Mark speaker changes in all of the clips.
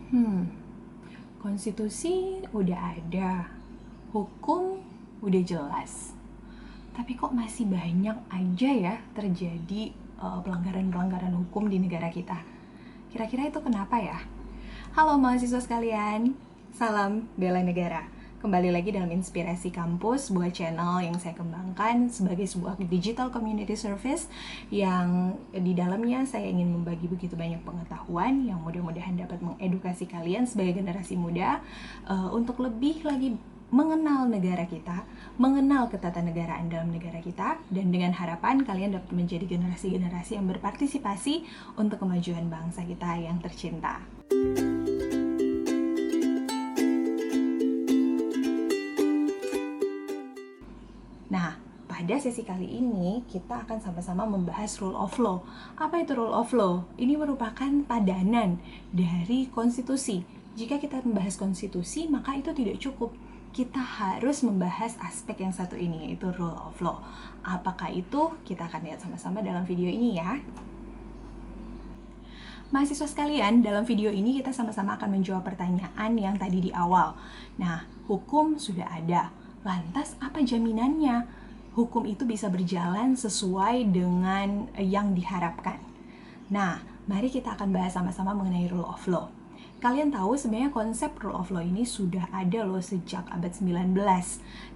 Speaker 1: Hmm, konstitusi udah ada, hukum udah jelas. Tapi kok masih banyak aja ya terjadi pelanggaran-pelanggaran hukum di negara kita. Kira-kira itu kenapa ya? Halo mahasiswa sekalian, salam bela negara. Kembali lagi dalam Inspirasi Kampus, sebuah channel yang saya kembangkan sebagai sebuah digital community service yang di dalamnya saya ingin membagi begitu banyak pengetahuan yang mudah-mudahan dapat mengedukasi kalian sebagai generasi muda untuk lebih lagi mengenal negara kita, mengenal ketatanegaraan dalam negara kita, dan dengan harapan kalian dapat menjadi generasi-generasi yang berpartisipasi untuk kemajuan bangsa kita yang tercinta. Nah, pada sesi kali ini kita akan sama-sama membahas rule of law. Apa itu rule of law? Ini merupakan padanan dari konstitusi. Jika kita membahas konstitusi, maka itu tidak cukup. Kita harus membahas aspek yang satu ini, yaitu rule of law. Apakah itu? Kita akan lihat sama-sama dalam video ini ya. Mahasiswa sekalian, dalam video ini kita sama-sama akan menjawab pertanyaan yang tadi di awal. Nah, hukum sudah ada. Lantas apa jaminannya? Hukum itu bisa berjalan sesuai dengan yang diharapkan. Nah, mari kita akan bahas sama-sama mengenai rule of law. Kalian tahu sebenarnya konsep rule of law ini sudah ada loh sejak abad 19.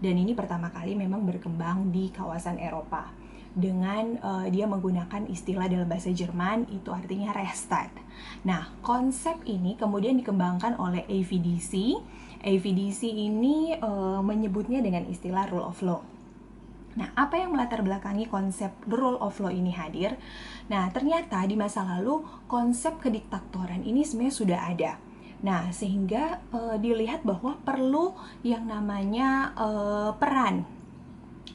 Speaker 1: Dan ini pertama kali memang berkembang di kawasan Eropa. Dengan dia menggunakan istilah dalam bahasa Jerman, itu artinya Rechtsstaat. Nah, konsep ini kemudian dikembangkan oleh AVDC. AVDC ini menyebutnya dengan istilah rule of law. Nah, apa yang melatar belakangi konsep rule of law ini hadir? Nah, ternyata di masa lalu konsep kediktatoran ini sebenarnya sudah ada. Nah, sehingga dilihat bahwa perlu yang namanya peran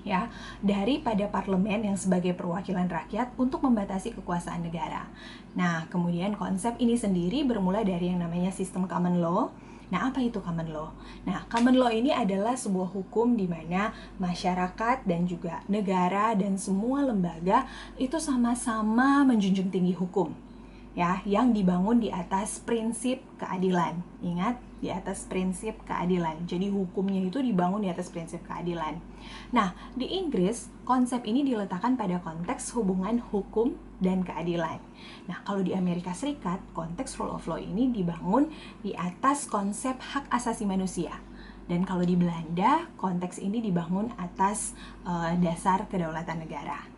Speaker 1: ya daripada parlemen yang sebagai perwakilan rakyat untuk membatasi kekuasaan negara. Nah, kemudian konsep ini sendiri bermula dari yang namanya sistem common law. Nah, apa itu common law? Nah, common law ini adalah sebuah hukum di mana masyarakat dan juga negara dan semua lembaga itu sama-sama menjunjung tinggi hukum. Ya, yang dibangun di atas prinsip keadilan. Ingat, di atas prinsip keadilan. Jadi hukumnya itu dibangun di atas prinsip keadilan. Nah, di Inggris, konsep ini diletakkan pada konteks hubungan hukum dan keadilan. Nah, kalau di Amerika Serikat, konteks rule of law ini dibangun di atas konsep hak asasi manusia. Dan kalau di Belanda, konteks ini dibangun atas dasar kedaulatan negara.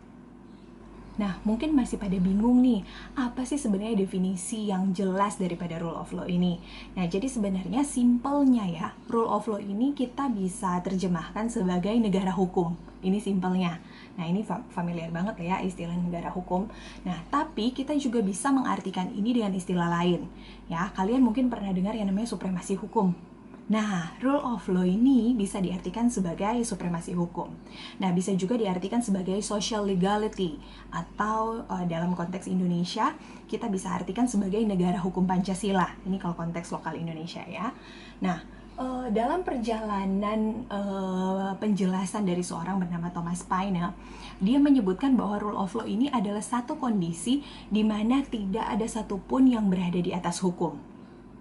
Speaker 1: Nah, mungkin masih pada bingung nih, apa sih sebenarnya definisi yang jelas daripada rule of law ini? Nah, jadi sebenarnya simpelnya ya, rule of law ini kita bisa terjemahkan sebagai negara hukum. Ini simpelnya. Nah, ini familiar banget ya istilah negara hukum. Nah, tapi kita juga bisa mengartikan ini dengan istilah lain. Ya, kalian mungkin pernah dengar yang namanya supremasi hukum. Nah, rule of law ini bisa diartikan sebagai supremasi hukum. Nah, bisa juga diartikan sebagai social legality atau dalam konteks Indonesia kita bisa artikan sebagai negara hukum Pancasila. Ini kalau konteks lokal Indonesia ya. Nah, dalam perjalanan penjelasan dari seorang bernama Thomas Paine, dia menyebutkan bahwa rule of law ini adalah satu kondisi di mana tidak ada satupun yang berada di atas hukum.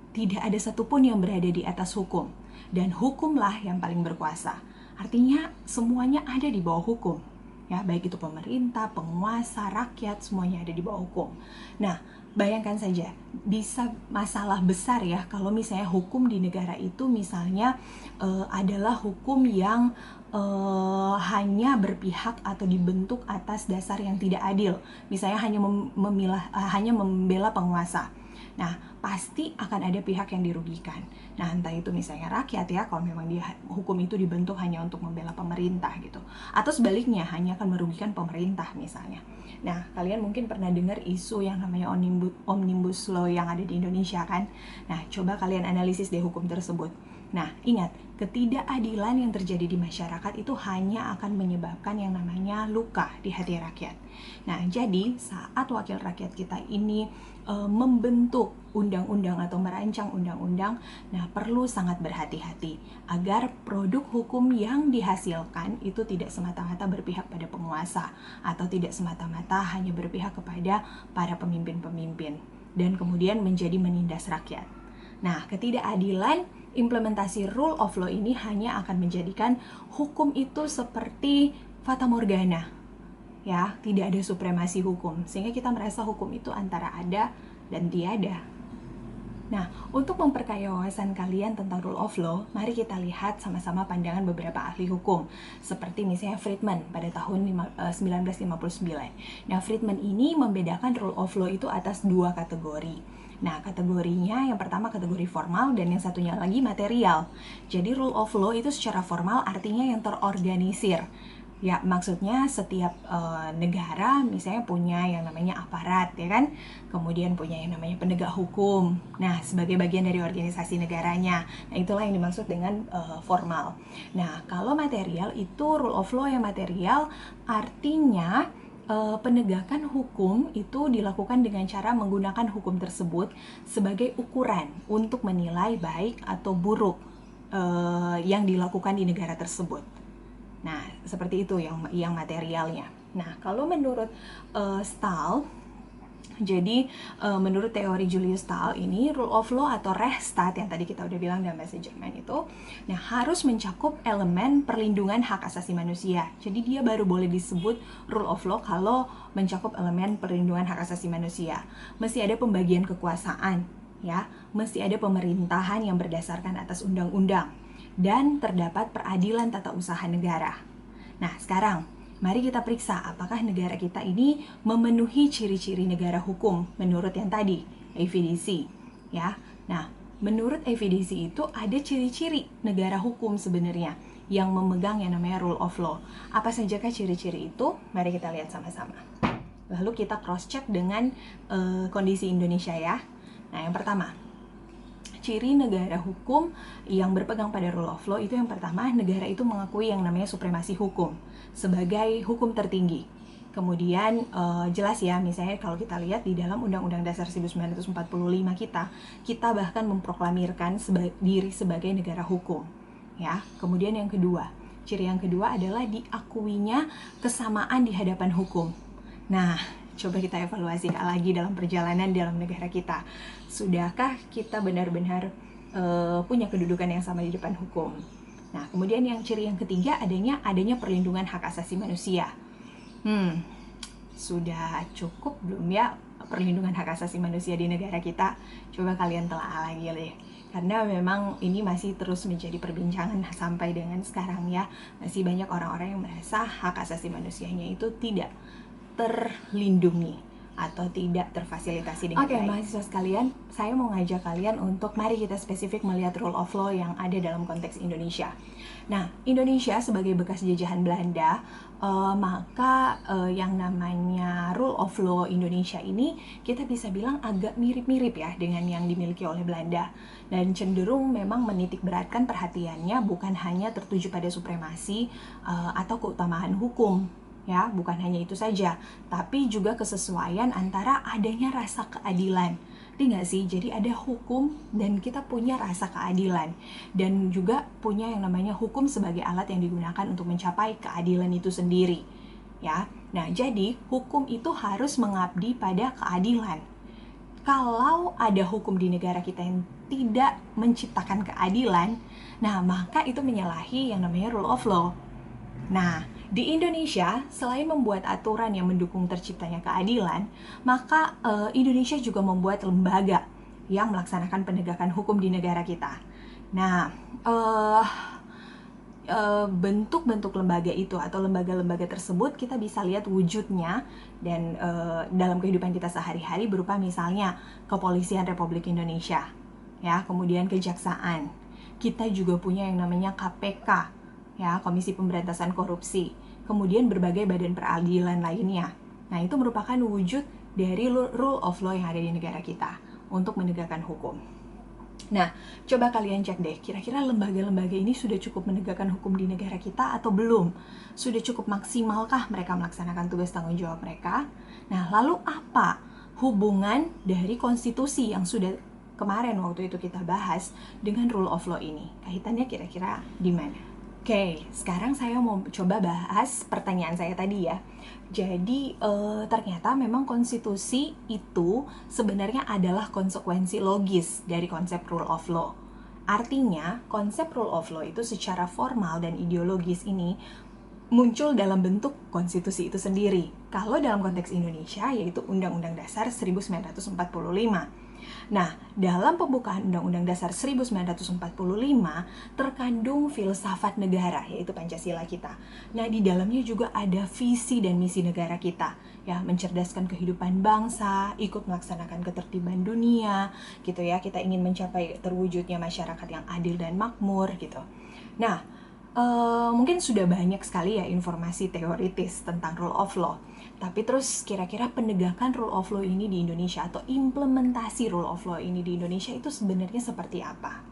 Speaker 1: Tidak ada satupun yang berada di atas hukum, dan hukumlah yang paling berkuasa. Artinya semuanya ada di bawah hukum, ya, baik itu pemerintah, penguasa, rakyat, semuanya ada di bawah hukum. Nah, bayangkan saja, bisa masalah besar ya kalau misalnya hukum di negara itu misalnya adalah hukum yang hanya berpihak atau dibentuk atas dasar yang tidak adil. Misalnya hanya membela penguasa. Nah, pasti akan ada pihak yang dirugikan. Nah, entah itu misalnya rakyat ya, kalau memang hukum itu dibentuk hanya untuk membela pemerintah gitu. Atau sebaliknya, hanya akan merugikan pemerintah misalnya. Nah, kalian mungkin pernah dengar isu yang namanya Omnibus Law yang ada di Indonesia kan? Nah, coba kalian analisis deh hukum tersebut. Nah, ingat, ketidakadilan yang terjadi di masyarakat itu hanya akan menyebabkan yang namanya luka di hati rakyat. Nah, jadi saat wakil rakyat kita ini membentuk undang-undang atau merancang undang-undang, nah perlu sangat berhati-hati agar produk hukum yang dihasilkan itu tidak semata-mata berpihak pada penguasa atau tidak semata-mata hanya berpihak kepada para pemimpin-pemimpin dan kemudian menjadi menindas rakyat. Nah, ketidakadilan implementasi rule of law ini hanya akan menjadikan hukum itu seperti fata morgana, ya, tidak ada supremasi hukum, sehingga kita merasa hukum itu antara ada dan tiada. Nah, untuk memperkaya wawasan kalian tentang rule of law, mari kita lihat sama-sama pandangan beberapa ahli hukum, seperti misalnya Friedman pada tahun 1959. Nah, Friedman ini membedakan rule of law itu atas dua kategori. Nah, kategorinya yang pertama kategori formal dan yang satunya lagi material. Jadi rule of law itu secara formal artinya yang terorganisir. Ya, maksudnya setiap negara misalnya punya yang namanya aparat, ya kan? Kemudian punya yang namanya penegak hukum. Nah, sebagai bagian dari organisasi negaranya. Nah, itulah yang dimaksud dengan formal. Nah, kalau material itu rule of law yang material artinya penegakan hukum itu dilakukan dengan cara menggunakan hukum tersebut sebagai ukuran untuk menilai baik atau buruk yang dilakukan di negara tersebut. Nah, seperti itu yang materialnya. Nah, kalau menurut Stahl, jadi menurut teori Julius Stahl ini rule of law atau Rechtsstaat yang tadi kita udah bilang dalam bahasa Jerman itu, nah harus mencakup elemen perlindungan hak asasi manusia. Jadi dia baru boleh disebut rule of law kalau mencakup elemen perlindungan hak asasi manusia. Mesti ada pembagian kekuasaan, ya, mesti ada pemerintahan yang berdasarkan atas undang-undang, dan terdapat peradilan tata usaha negara. Nah, sekarang mari kita periksa apakah negara kita ini memenuhi ciri-ciri negara hukum menurut yang tadi, AVDC, ya. Nah, menurut AVDC itu ada ciri-ciri negara hukum sebenarnya yang memegang yang namanya rule of law. Apa sajakah ciri-ciri itu? Mari kita lihat sama-sama. Lalu kita cross-check dengan kondisi Indonesia, ya. Nah, yang pertama, ciri negara hukum yang berpegang pada rule of law itu yang pertama, negara itu mengakui yang namanya supremasi hukum sebagai hukum tertinggi. Kemudian jelas ya, misalnya kalau kita lihat di dalam Undang-Undang Dasar 1945 kita bahkan memproklamirkan diri sebagai negara hukum, ya. Kemudian yang kedua, ciri yang kedua adalah diakuinya kesamaan di hadapan hukum. Nah, coba kita evaluasi lagi dalam perjalanan dalam negara kita. Sudahkah kita benar-benar punya kedudukan yang sama di depan hukum? Nah, kemudian yang ciri yang ketiga adanya perlindungan hak asasi manusia. Sudah cukup belum ya perlindungan hak asasi manusia di negara kita? Coba kalian telah lagi deh. Karena memang ini masih terus menjadi perbincangan sampai dengan sekarang, ya. Masih banyak orang-orang yang merasa hak asasi manusianya itu tidak terlindungi atau tidak terfasilitasi dengan baik. Oke, mahasiswa sekalian, saya mau ngajak kalian untuk mari kita spesifik melihat rule of law yang ada dalam konteks Indonesia. Nah, Indonesia sebagai bekas jajahan Belanda, maka yang namanya rule of law Indonesia ini kita bisa bilang agak mirip-mirip ya dengan yang dimiliki oleh Belanda, dan cenderung memang menitik beratkan perhatiannya bukan hanya tertuju pada supremasi atau keutamaan hukum. Ya, bukan hanya itu saja, tapi juga kesesuaian antara adanya rasa keadilan. Nggak sih? Jadi ada hukum dan kita punya rasa keadilan, dan juga punya yang namanya hukum sebagai alat yang digunakan untuk mencapai keadilan itu sendiri. Ya, nah jadi hukum itu harus mengabdi pada keadilan. Kalau ada hukum di negara kita yang tidak menciptakan keadilan, nah maka itu menyalahi yang namanya rule of law. Nah, di Indonesia, selain membuat aturan yang mendukung terciptanya keadilan, maka Indonesia juga membuat lembaga yang melaksanakan penegakan hukum di negara kita. Nah, bentuk-bentuk lembaga itu atau lembaga-lembaga tersebut kita bisa lihat wujudnya dan dalam kehidupan kita sehari-hari berupa misalnya Kepolisian Republik Indonesia, ya, kemudian Kejaksaan. Kita juga punya yang namanya KPK, ya, Komisi Pemberantasan Korupsi, kemudian berbagai badan peradilan lainnya. Nah, itu merupakan wujud dari rule of law yang ada di negara kita untuk menegakkan hukum. Nah, coba kalian cek deh, kira-kira lembaga-lembaga ini sudah cukup menegakkan hukum di negara kita atau belum? Sudah cukup maksimalkah mereka melaksanakan tugas tanggung jawab mereka? Nah, lalu apa hubungan dari konstitusi yang sudah kemarin waktu itu kita bahas dengan rule of law ini? Kaitannya kira-kira di mana? Oke, sekarang saya mau coba bahas pertanyaan saya tadi ya. Jadi, ternyata memang konstitusi itu sebenarnya adalah konsekuensi logis dari konsep rule of law. Artinya, konsep rule of law itu secara formal dan ideologis ini muncul dalam bentuk konstitusi itu sendiri. Kalau dalam konteks Indonesia, yaitu Undang-Undang Dasar 1945. Nah, dalam pembukaan Undang-Undang Dasar 1945 terkandung filsafat negara, yaitu Pancasila kita. Nah, di dalamnya juga ada visi dan misi negara kita, ya, mencerdaskan kehidupan bangsa, ikut melaksanakan ketertiban dunia, gitu ya. Kita ingin mencapai terwujudnya masyarakat yang adil dan makmur, gitu. Nah, mungkin sudah banyak sekali ya informasi teoritis tentang rule of law. Tapi terus kira-kira penegakan rule of law ini di Indonesia atau implementasi rule of law ini di Indonesia itu sebenarnya seperti apa?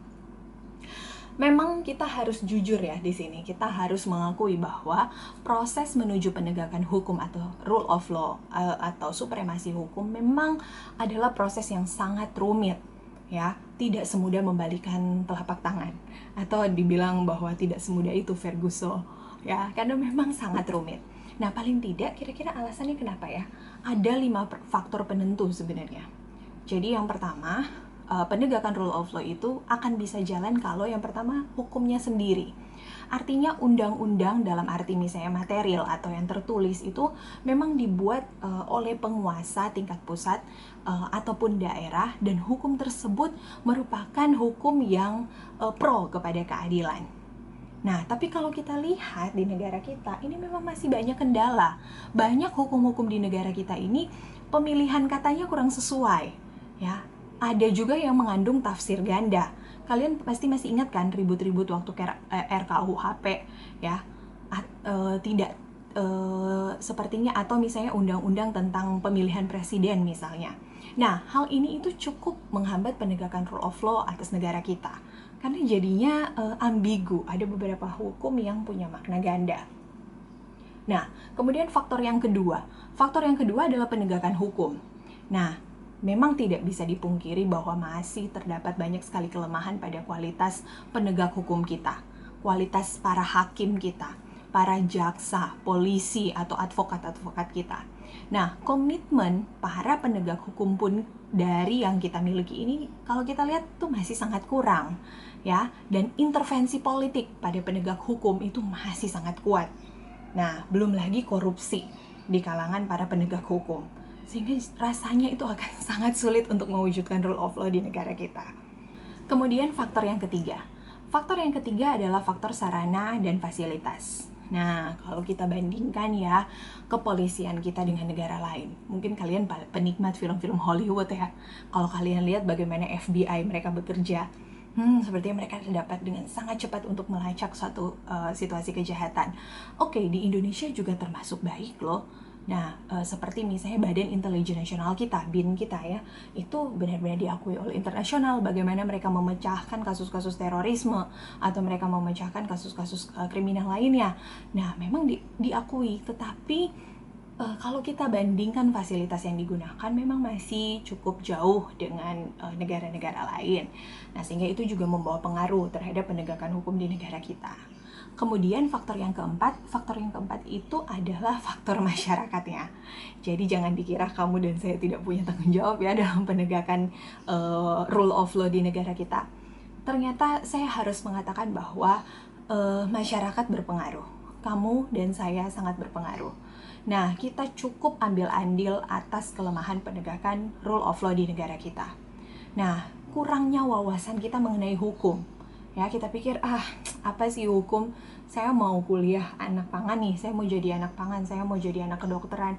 Speaker 1: Memang kita harus jujur ya di sini. Kita harus mengakui bahwa proses menuju penegakan hukum atau rule of law atau supremasi hukum memang adalah proses yang sangat rumit, ya. Tidak semudah membalikan telapak tangan, atau dibilang bahwa tidak semudah itu Ferguson, ya, karena memang sangat rumit. Nah, paling tidak kira-kira alasannya kenapa ya? Ada 5 faktor penentu sebenarnya. Jadi yang pertama, penegakan rule of law itu akan bisa jalan kalau yang pertama hukumnya sendiri. Artinya undang-undang dalam arti misalnya material atau yang tertulis itu memang dibuat oleh penguasa tingkat pusat ataupun daerah, dan hukum tersebut merupakan hukum yang pro kepada keadilan. Nah, tapi kalau kita lihat di negara kita, ini memang masih banyak kendala. Banyak hukum-hukum di negara kita ini pemilihan katanya kurang sesuai, ya. Ada juga yang mengandung tafsir ganda. Kalian pasti masih ingat kan ribut-ribut waktu RKUHP, ya. Tidak sepertinya, atau misalnya undang-undang tentang pemilihan presiden misalnya. Nah, hal ini itu cukup menghambat penegakan rule of law atas negara kita. Karena jadinya ambigu, ada beberapa hukum yang punya makna ganda. Nah, kemudian faktor yang kedua adalah penegakan hukum. Nah, memang tidak bisa dipungkiri bahwa masih terdapat banyak sekali kelemahan pada kualitas penegak hukum kita, kualitas para hakim kita, para jaksa, polisi, atau advokat-advokat kita. Nah, komitmen para penegak hukum pun dari yang kita miliki ini, kalau kita lihat tuh masih sangat kurang, ya. Dan intervensi politik pada penegak hukum itu masih sangat kuat. Nah, belum lagi korupsi di kalangan para penegak hukum, sehingga rasanya itu akan sangat sulit untuk mewujudkan rule of law di negara kita. Kemudian faktor yang ketiga adalah faktor sarana dan fasilitas. Nah, kalau kita bandingkan ya kepolisian kita dengan negara lain, mungkin kalian penikmat film-film Hollywood ya. Kalau kalian lihat bagaimana FBI mereka bekerja, sepertinya mereka dapat dengan sangat cepat untuk melacak suatu situasi kejahatan. Oke, di Indonesia juga termasuk baik loh. Nah, seperti misalnya Badan Intelijen Nasional kita, BIN kita ya, itu benar-benar diakui oleh internasional bagaimana mereka memecahkan kasus-kasus terorisme atau mereka memecahkan kasus-kasus kriminal lainnya. Nah, memang diakui, tetapi kalau kita bandingkan fasilitas yang digunakan memang masih cukup jauh dengan negara-negara lain. Nah, sehingga itu juga membawa pengaruh terhadap penegakan hukum di negara kita. Kemudian faktor yang keempat itu adalah faktor masyarakatnya. Jadi jangan dikira kamu dan saya tidak punya tanggung jawab ya dalam penegakan rule of law di negara kita. Ternyata saya harus mengatakan bahwa masyarakat berpengaruh. Kamu dan saya sangat berpengaruh. Nah, kita cukup ambil andil atas kelemahan penegakan rule of law di negara kita. Nah, kurangnya wawasan kita mengenai hukum. Ya, kita pikir, apa sih hukum? Saya mau kuliah anak pangan nih, saya mau jadi anak pangan, saya mau jadi anak kedokteran.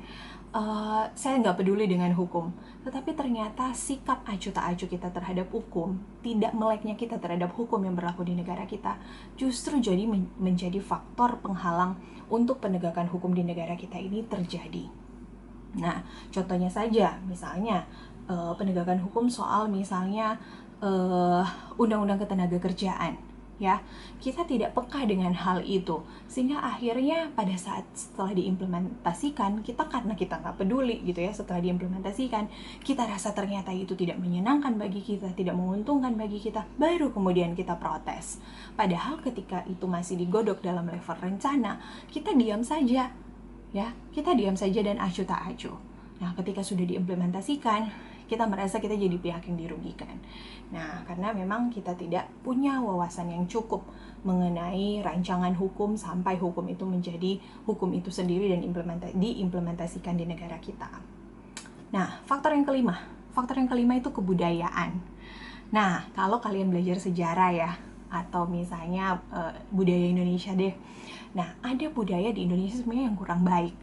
Speaker 1: Saya nggak peduli dengan hukum. Tetapi ternyata sikap acuh tak acuh kita terhadap hukum, tidak meleknya kita terhadap hukum yang berlaku di negara kita, justru jadi menjadi faktor penghalang untuk penegakan hukum di negara kita ini terjadi. Nah, contohnya saja, misalnya penegakan hukum soal misalnya Undang-Undang Ketenagakerjaan, ya. Kita tidak peka dengan hal itu, sehingga akhirnya pada saat setelah diimplementasikan, kita karena kita nggak peduli gitu ya, setelah diimplementasikan kita rasa ternyata itu tidak menyenangkan bagi kita, tidak menguntungkan bagi kita, baru kemudian kita protes. Padahal ketika itu masih digodok dalam level rencana, kita diam saja, ya, kita diam saja dan acuh tak acuh. Nah, ketika sudah diimplementasikan, kita merasa kita jadi pihak yang dirugikan. Nah, karena memang kita tidak punya wawasan yang cukup mengenai rancangan hukum sampai hukum itu menjadi hukum itu sendiri dan diimplementasikan di negara kita. Nah, faktor yang kelima itu kebudayaan. Nah, kalau kalian belajar sejarah ya, atau misalnya budaya Indonesia deh. Nah, ada budaya di Indonesia sebenarnya yang kurang baik,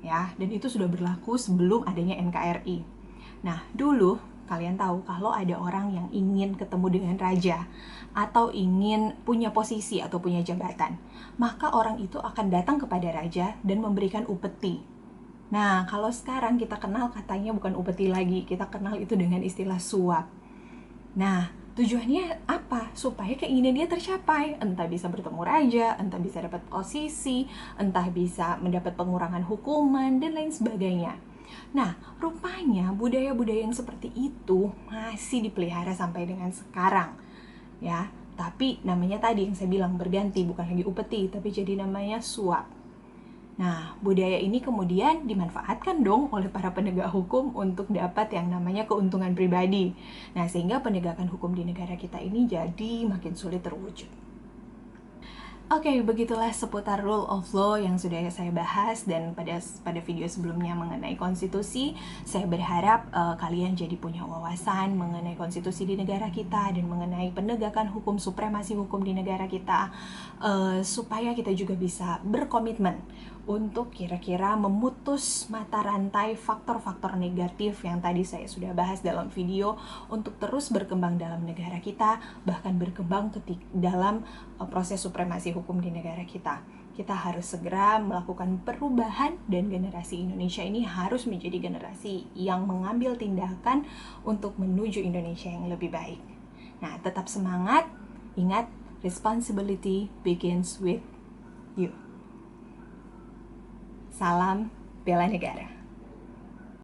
Speaker 1: ya, dan itu sudah berlaku sebelum adanya NKRI. Nah, dulu kalian tahu kalau ada orang yang ingin ketemu dengan raja atau ingin punya posisi atau punya jabatan, maka orang itu akan datang kepada raja dan memberikan upeti. Nah, kalau sekarang kita kenal katanya bukan upeti lagi, kita kenal itu dengan istilah suap. Nah, tujuannya apa? Supaya keinginan dia tercapai. Entah bisa bertemu raja, entah bisa dapat posisi, entah bisa mendapat pengurangan hukuman, dan lain sebagainya. Nah, rupanya budaya-budaya yang seperti itu masih dipelihara sampai dengan sekarang, ya. Tapi namanya tadi yang saya bilang berganti, bukan lagi upeti, tapi jadi namanya suap. Nah, budaya ini kemudian dimanfaatkan dong oleh para penegak hukum untuk dapat yang namanya keuntungan pribadi. Nah, sehingga penegakan hukum di negara kita ini jadi makin sulit terwujud. Oke, begitulah seputar rule of law yang sudah saya bahas, dan pada video sebelumnya mengenai konstitusi, saya berharap kalian jadi punya wawasan mengenai konstitusi di negara kita dan mengenai penegakan hukum, supremasi hukum di negara kita, supaya kita juga bisa berkomitmen untuk kira-kira memutus mata rantai faktor-faktor negatif yang tadi saya sudah bahas dalam video untuk terus berkembang dalam negara kita, bahkan berkembang dalam proses supremasi hukum di negara kita. Kita harus segera melakukan perubahan dan generasi Indonesia ini harus menjadi generasi yang mengambil tindakan untuk menuju Indonesia yang lebih baik. Nah, tetap semangat, ingat, responsibility begins with you. Salam bela negara.